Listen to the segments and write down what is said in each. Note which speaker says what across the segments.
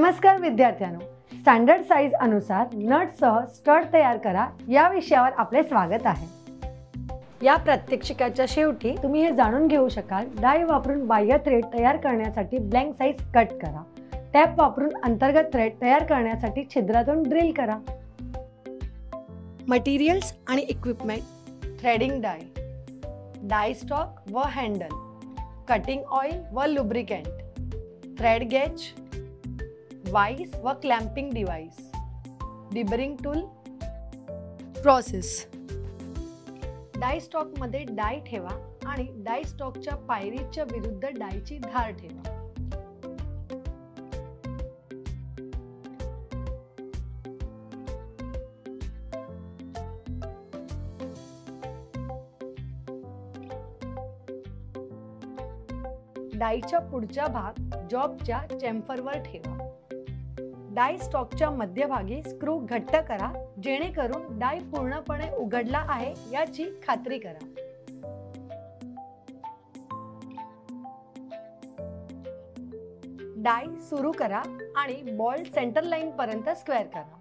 Speaker 1: नमस्कार विद्यार्थ्यांनो, standard size अनुसार नटसह स्टड तयार करा या विषयावर आपले स्वागत आहे। या प्रात्यक्षिकाच्या शेवटी तुम्ही हे जाणून घेऊ शकाल, डाय वापरून बाह्य थ्रेड तयार करण्यासाठी ब्लँक साइज कट करा, टॅप वापरून अंतर्गत थ्रेड तयार करण्यासाठी छिद्रातून ड्रिल करा। मटेरियल्स आणि equipment: threading die, die stock व हँडल, कटिंग ऑइल व लुब्रिकेंट, थ्रेड गेज, वाइस व clamping device, deburring tool. Process: die stock मध्ये डाय ठेवा आणि डाय स्टॉकच्या पायरीच्या विरुद्ध डायची धार ठेवा। डायच्या पुढचा भाग जॉबच्या चेम्फरवर ठेवा। डाय स्टॉकच्या मध्यभागी स्क्रू घट्ट करा, जेणेकरून डाय पूर्णपणे उघडला आहे याची खात्री करा। डाय सुरू करा आणि बॉल सेंटर लाइन पर्यंत स्क्वेअर करा।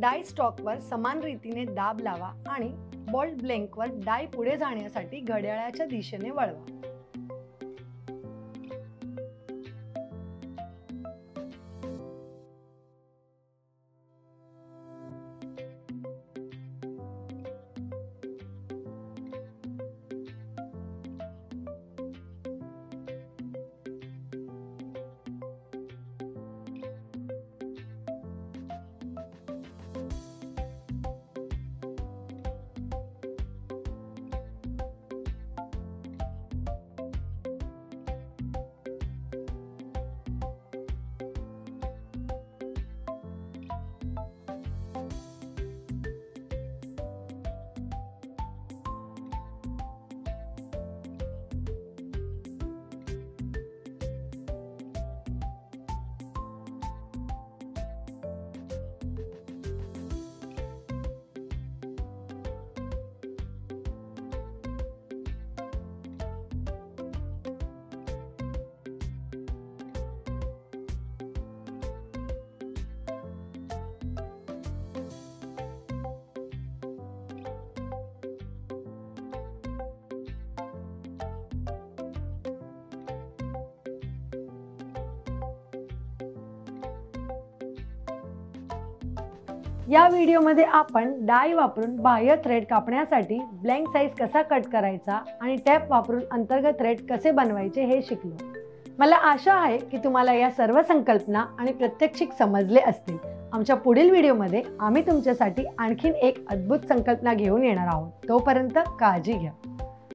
Speaker 1: डाय स्टॉकवर समान रीतीने दाब लावा आणि बोल्ट ब्लँकवर डाय पुढे जाण्यासाठी घड्याळाच्या दिशेने वळवा। या व्हिडिओमध्ये आपण डाय वापरून बाह्य थ्रेड कापण्यासाठी ब्लँक साइज कसा कट करायचा आणि टॅप वापरून अंतर्गत थ्रेड कसे बनवायचे हे शिकलो। मला आशा आहे की तुम्हाला या सर्व संकल्पना आणि प्रात्यक्षिक समजले असतील। आमच्या पुढील व्हिडिओमध्ये आम्ही तुमच्यासाठी आणखीन एक अद्भुत संकल्पना घेऊन येणार आहोत। तोपर्यंत काळजी घ्या।